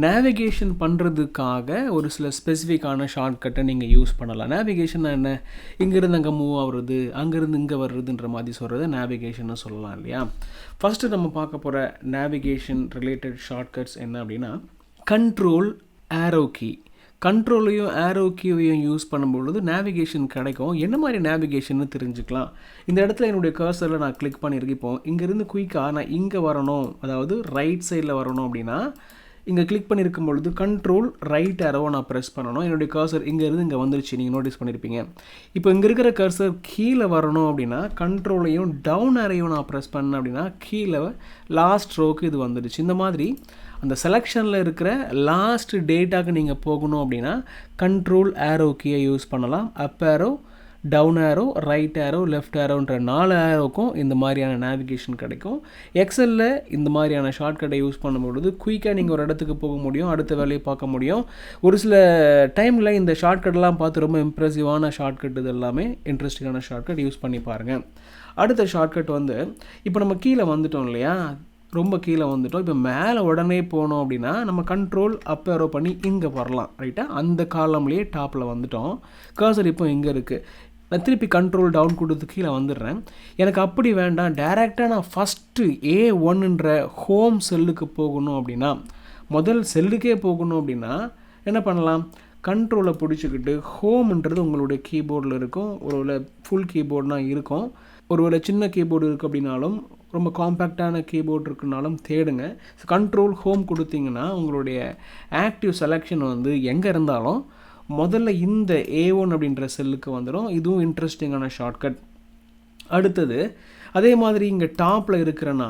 Navigation பண்ணுறதுக்காக ஒரு சில ஸ்பெசிஃபிக்கான ஷார்ட்கட்டை நீங்கள் யூஸ் பண்ணலாம். நேவிகேஷன் என்ன, இங்கேருந்து அங்கே மூவ் ஆகுறது, அங்கேருந்து இங்கே வர்றதுன்ற மாதிரி சொல்கிறது நேவிகேஷன்னு சொல்லலாம் இல்லையா. ஃபஸ்ட்டு நம்ம பார்க்க போகிற நேவிகேஷன் ரிலேட்டட் ஷார்ட்கட்ஸ் என்ன அப்படின்னா, கண்ட்ரோல் ஆரோ கீ. கண்ட்ரோலையும் ஆரோ கீவையும் யூஸ் பண்ணும்பொழுது நேவிகேஷன் கிடைக்கும். என்ன மாதிரி நேவிகேஷன்னு தெரிஞ்சுக்கலாம். இந்த இடத்துல என்னுடைய கர்சரில் நான் கிளிக் பண்ணியிருக்கேன். இப்போ இங்கேருந்து குயிக்காக நான் இங்கே வரணும், அதாவது ரைட் சைடில் வரணும் அப்படின்னா இங்கே கிளிக் பண்ணியிருக்கும் பொழுது கண்ட்ரோல் ரைட் ஆரோவை நான் ப்ரெஸ் பண்ணணும். என்னுடைய கர்சர் இங்கேருந்து இங்கே வந்துருச்சு, நீங்கள் நோட்டீஸ் பண்ணியிருப்பீங்க. இப்போ இங்கே இருக்கிற கர்சர் கீழே வரணும் அப்படின்னா கண்ட்ரோலையும் டவுன் ஆரையும் நான் ப்ரெஸ் பண்ணேன் அப்படின்னா கீழே லாஸ்ட் ரோக்கு இது வந்துடுச்சு. இந்த மாதிரி அந்த செலெக்ஷனில் இருக்கிற லாஸ்ட் டேட்டாக்கு நீங்கள் போகணும் அப்படின்னா கண்ட்ரோல் ஆரோ கீயை யூஸ் பண்ணலாம். Up arrow, down arrow, right arrow, left ஆரோன்ற 4 ஆரோக்கும் இந்த மாதிரியான நேவிகேஷன் கிடைக்கும். எக்ஸலில் இந்த மாதிரியான ஷார்ட்கட்டை யூஸ் பண்ணும்பொழுது குயிக்காக நீங்கள் ஒரு இடத்துக்கு போக முடியும், அடுத்த வேலையை பார்க்க முடியும். ஒரு சில டைமில் இந்த ஷார்ட்கட்லாம் பார்த்து ரொம்ப இம்ப்ரெசிவான ஷார்ட்கட், இது எல்லாமே இன்ட்ரெஸ்டிங்கான ஷார்ட்கட், யூஸ் பண்ணி பாருங்கள். அடுத்த ஷார்ட்கட் வந்து இப்போ நம்ம கீழே வந்துட்டோம் இல்லையா, ரொம்ப கீழே வந்துட்டோம். இப்போ மேலே உடனே போனோம் அப்படின்னா நம்ம கண்ட்ரோல் அப் ஏரோ பண்ணி இங்கே வரலாம். ரைட்டாக அந்த காலம்லேயே டாப்பில் வந்துட்டோம். கர்சர் இப்போ இங்கே இருக்குது. நான் திருப்பி கண்ட்ரோல் டவுன் கொடுத்து கீழே வந்துடுறேன். எனக்கு அப்படி வேண்டாம், டைரெக்டாக நான் ஃபஸ்ட்டு A1ன்ற ஹோம் செல்லுக்கு போகணும் அப்படின்னா, முதல் செல்லுக்கே போகணும் அப்படின்னா என்ன பண்ணலாம், கண்ட்ரோலை பிடிச்சிக்கிட்டு ஹோம்ன்றது உங்களுடைய கீபோர்டில் இருக்கும். ஒருவேளை ஃபுல் கீபோர்ட்னால் இருக்கும், ஒருவேளை சின்ன கீபோர்டு இருக்குது அப்படின்னாலும், ரொம்ப காம்பேக்டான கீபோர்டு இருக்குனாலும் தேடுங்க. கண்ட்ரோல் ஹோம் கொடுத்தீங்கன்னா உங்களுடைய ஆக்டிவ் செலெக்ஷன் வந்து எங்கே இருந்தாலும் முதல்ல இந்த A1 அப்படின்ற செல்லுக்கு வந்துடும். இதுவும் இன்ட்ரெஸ்டிங்கான ஷார்ட்கட். அடுத்தது அதே மாதிரி இங்கே டாப்பில் இருக்கிறன்னா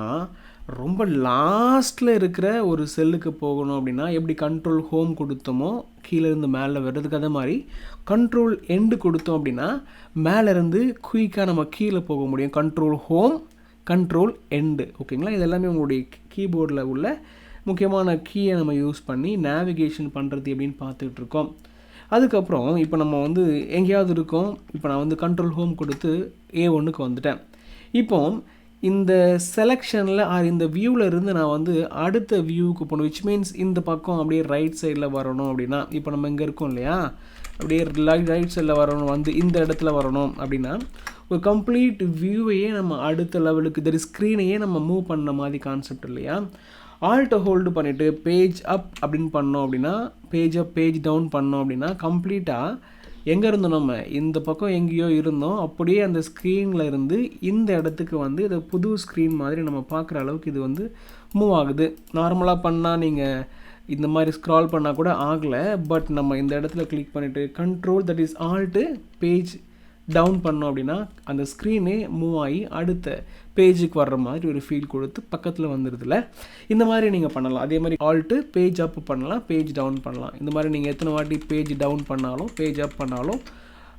ரொம்ப லாஸ்ட்டில் இருக்கிற ஒரு செல்லுக்கு போகணும் அப்படின்னா எப்படி கண்ட்ரோல் ஹோம் கொடுத்தோமோ கீழேருந்து மேலே வர்றதுக்கு, அதே மாதிரி கண்ட்ரோல் எண்டு கொடுத்தோம் அப்படின்னா மேலேருந்து குயிக்காக நம்ம கீழே போக முடியும். கண்ட்ரோல் ஹோம், கண்ட்ரோல் எண்டு, ஓகேங்களா. இது எல்லாமே உங்களுடைய கீபோர்டில் உள்ள முக்கியமான கீயை நம்ம யூஸ் பண்ணி நேவிகேஷன் பண்ணுறது எப்படின்னு பார்த்துட்ருக்கோம். அதுக்கப்புறம் இப்போ நம்ம வந்து எங்கேயாவது இருக்கோம். இப்போ நான் வந்து கண்ட்ரோல் ஹோம் கொடுத்து A1க்கு வந்துட்டேன். இப்போ இந்த செலெக்ஷனில் இந்த வியூவில் இருந்து நான் வந்து அடுத்த வியூவுக்கு போகணும். விச் மீன்ஸ் இந்த பக்கம் அப்படியே ரைட் சைடில் வரணும் அப்படின்னா, இப்போ நம்ம இங்கே இருக்கோம் இல்லையா, அப்படியே ரைட் சைடில் வரணும், வந்து இந்த இடத்துல வரணும் அப்படின்னா ஒரு கம்ப்ளீட் வியூவையே நம்ம அடுத்த லெவலுக்கு, இந்த ஸ்க்ரீனையே நம்ம மூவ் பண்ண மாதிரி கான்செப்ட் இல்லையா. ஆல்ட்டை ஹோல்டு பண்ணிவிட்டு பேஜ் அப் அப்படின்னு பண்ணோம் அப்படின்னா, பேஜ் அப் பேஜ் டவுன் பண்ணோம் அப்படின்னா கம்ப்ளீட்டாக எங்கே இருந்தோம், நம்ம இந்த பக்கம் எங்கேயோ இருந்தோம், அப்படியே அந்த ஸ்க்ரீனில் இருந்து இந்த இடத்துக்கு வந்து இதை புது ஸ்க்ரீன் மாதிரி நம்ம பார்க்குற அளவுக்கு இது வந்து மூவ் ஆகுது. நார்மலாக பண்ணால் நீங்கள் இந்த மாதிரி ஸ்க்ரால் பண்ணால் கூட ஆகலை. பட் நம்ம இந்த இடத்துல கிளிக் பண்ணிவிட்டு control that is alt page down பண்ணோம் அப்படின்னா அந்த ஸ்க்ரீனே மூவ் ஆகி அடுத்த பேஜுக்கு வர்ற மாதிரி ஒரு ஃபீல் கொடுத்து பக்கத்தில் வந்துடுதுல. இந்த மாதிரி நீங்கள் பண்ணலாம். அதே மாதிரி ஆல்ட்டு பேஜ் அப் பண்ணலாம், பேஜ் டவுன் பண்ணலாம். இந்த மாதிரி நீங்கள் எத்தனை வாட்டி பேஜ் டவுன் பண்ணாலும் பேஜ் அப் பண்ணாலும்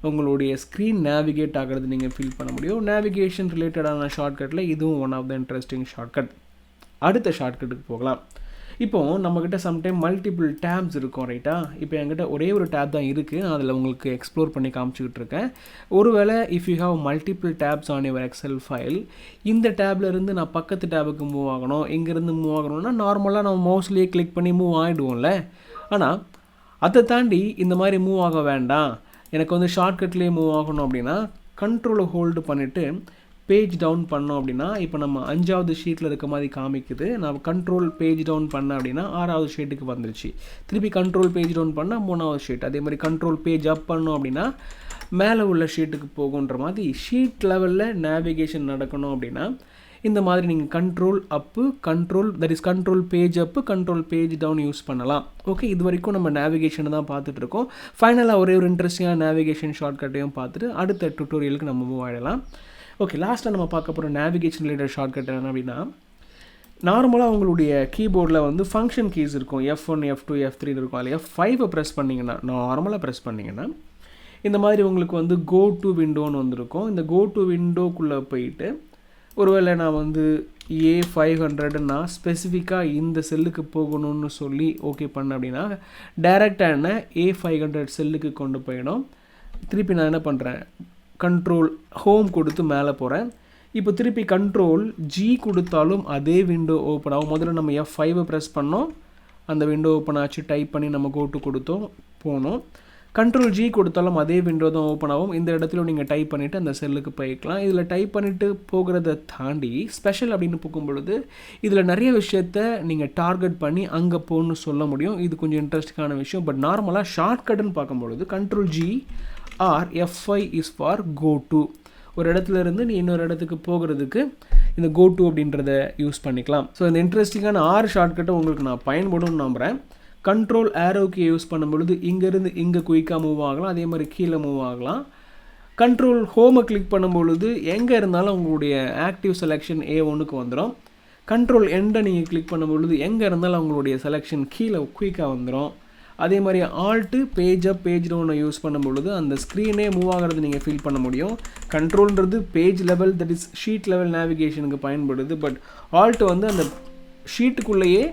உங்களுடைய ஸ்க்ரீன் நேவிகேட் ஆகிறது நீங்கள் ஃபீல் பண்ண முடியும். நேவிகேஷன் ரிலேட்டடான ஷார்ட்கட்டில் இதுவும் one of the interesting shortcut. அடுத்த ஷார்ட்கட்டுக்கு போகலாம். இப்போது நம்மக்கிட்ட சம்டைம் மல்டிபிள் டேப்ஸ் இருக்கும், ரைட்டா. இப்போ என்கிட்ட ஒரே ஒரு டேப் தான் இருக்குது, நான் அதில் உங்களுக்கு எக்ஸ்ப்ளோர் பண்ணி காமிச்சிக்கிட்டு இருக்கேன். ஒருவேளை if you have multiple tabs on your Excel file, இந்த டேப்லேருந்து நான் பக்கத்து டேபுக்கு மூவ் ஆகணும், இங்கேருந்து மூவ் ஆகணும்னா நார்மலாக நம்ம மவுஸ்லேயே கிளிக் பண்ணி மூவ் ஆகிடுவோம்ல. ஆனால் அதை தாண்டி இந்த மாதிரி மூவ் ஆக வேண்டாம், எனக்கு வந்து ஷார்ட்கட்லேயே மூவ் ஆகணும் அப்படின்னா கண்ட்ரோலை ஹோல்டு பண்ணிவிட்டு பேஜ் டவுன் பண்ணோம் அப்படின்னா இப்போ நம்ம 5வது ஷீட்டில் இருக்க மாதிரி காமிக்குது. நான் கண்ட்ரோல் பேஜ் டவுன் பண்ணேன் அப்படின்னா 6வது ஷீட்டுக்கு வந்துருச்சு. திருப்பி கண்ட்ரோல் பேஜ் டவுன் பண்ணால் 3வது ஷீட். அதே மாதிரி கண்ட்ரோல் பேஜ் அப் பண்ணோம் அப்படின்னா மேலே உள்ள ஷீட்டுக்கு போகுன்ற மாதிரி ஷீட் லெவலில் நேவிகேஷன் நடக்கணும் அப்படின்னா இந்த மாதிரி நீங்கள் control up, control that is control page up, control page down use பண்ணலாம். ஓகே, இது வரைக்கும் நம்ம நேவிகேஷனை தான் பார்த்துட்ருக்கோம். ஃபைனலாக ஒரே ஒரு இன்ட்ரெஸ்டிங்கான நேவிகேஷன் ஷார்ட்கட்டையும் பார்த்துட்டு அடுத்த டுட்டோரியலுக்கு நம்ம மூவ் ஆகிடலாம். ஓகே, லாஸ்ட்டாக நம்ம பார்க்க போகிற நேவிகேஷன் ரிலேட்டட் ஷார்ட்கட் என்ன அப்படின்னா, நார்மலாக உங்களுடைய கீபோர்டில் வந்து ஃபங்க்ஷன் கீஸ் இருக்கும், F1, F2, F3 இருக்கும். அதில் F5 ப்ரெஸ் பண்ணிங்கன்னா, நார்மலாக ப்ரெஸ் பண்ணிங்கன்னா இந்த மாதிரி உங்களுக்கு வந்து கோ டு விண்டோன்னு வந்திருக்கும். இந்த கோ டு விண்டோக்குள்ளே போயிட்டு ஒருவேளை நான் வந்து A500 ஸ்பெசிஃபிக்காக இந்த செல்லுக்கு போகணும்னு சொல்லி ஓகே பண்ணேன் அப்படின்னா டைரெக்டாக என்ன A500 செல்லுக்கு கொண்டு போயிடும். திருப்பி நான் என்ன பண்ணுறேன், கண்ட்ரோல் ஹோம் கொடுத்து மேலே போகிறேன். இப்போ திருப்பி கண்ட்ரோல் G கொடுத்தாலும் அதே விண்டோ ஓப்பன் ஆகும். முதல்ல நம்ம F5 ப்ரெஸ் பண்ணோம், அந்த விண்டோ ஓப்பன் ஆச்சு, டைப் பண்ணி நம்ம கோ டு கொடுத்தோம் போனோம். கண்ட்ரோல் ஜி கொடுத்தாலும் அதே விண்டோ தான் ஓப்பன் ஆகும். இந்த இடத்துல நீங்கள் டைப் பண்ணிவிட்டு அந்த செல்லுக்கு போய்க்கலாம். இதில் டைப் பண்ணிவிட்டு போகிறத தாண்டி ஸ்பெஷல் அப்படின்னு போகும் பொழுது இதில் நிறைய விஷயத்த நீங்கள் டார்கெட் பண்ணி அங்கே போகணுன்னு சொல்ல முடியும். இது கொஞ்சம் இன்ட்ரெஸ்டிங்கான விஷயம். பட் நார்மலாக ஷார்ட்கட்டுன்னு பார்க்கும்பொழுது control G or F5 is for go to. ஒரு இடத்துல இருந்து நீ இன்னொரு இடத்துக்கு போகிறதுக்கு இந்த கோ டு அப்படின்றத யூஸ் பண்ணிக்கலாம். ஸோ இந்த இன்ட்ரெஸ்டிங்கான 6 ஷார்ட்கட்டை உங்களுக்கு நான் பயன்படும்னு நம்புகிறேன். கண்ட்ரோல் ஏரோக்கு யூஸ் பண்ணும்பொழுது இங்கேருந்து இங்கே குயிக்காக மூவ் ஆகலாம், அதே மாதிரி கீழே மூவ் ஆகலாம். கண்ட்ரோல் ஹோமை கிளிக் பண்ணும்பொழுது எங்கே இருந்தாலும் உங்களுடைய ஆக்டிவ் செலெக்ஷன் A1க்கு வந்துடும். கண்ட்ரோல் எண்டை நீங்கள் கிளிக் பண்ணும்பொழுது எங்கே இருந்தாலும் உங்களுடைய செலெக்ஷன் கீழே குயிக்காக வந்துடும். அதே மாதிரி ஆல்ட்டு பேஜ் அப் பேஜ் டவுனை யூஸ் பண்ணும்பொழுது அந்த ஸ்க்ரீனே மூவ் ஆகிறது நீங்கள் ஃபீல் பண்ண முடியும். கண்ட்ரோல்ன்றது page level, that is sheet level நேவிகேஷனுக்கு பயன்படுது. பட் ஆல்ட் வந்து அந்த ஷீட்டுக்குள்ளேயே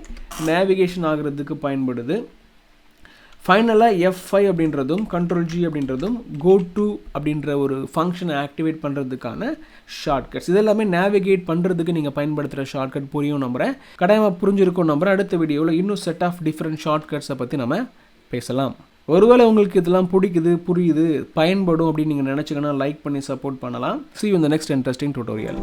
நேவிகேஷன் ஆகிறதுக்கு பயன்படுது. ஃபைனலாக F5 அப்படின்றதும் கண்ட்ரோல் ஜி அப்படின்றதும் கோ டு அப்படின்ற ஒரு ஃபங்க்ஷனை ஆக்டிவேட் பண்ணுறதுக்கான ஷார்ட்கட்ஸ். இதெல்லாமே நேவிகேட் பண்ணுறதுக்கு நீங்கள் பயன்படுத்துகிற ஷார்ட்கட் புரியும் நம்புகிறேன். கட்டாயமாக புரிஞ்சிருக்கும் நம்புகிறேன். அடுத்த வீடியோவில் இன்னும் செட் ஆஃப் டிஃப்ரெண்ட் ஷார்ட்கட்ஸை பற்றி நம்ம பேசலாம். ஒருவேளை உங்களுக்கு இதெல்லாம் பிடிக்குது, புரியுது, பயன்படும் அப்படின்னு நீங்கள் நினச்சிங்கன்னா லைக் பண்ணி சப்போர்ட் பண்ணலாம். See you in the next interesting tutorial.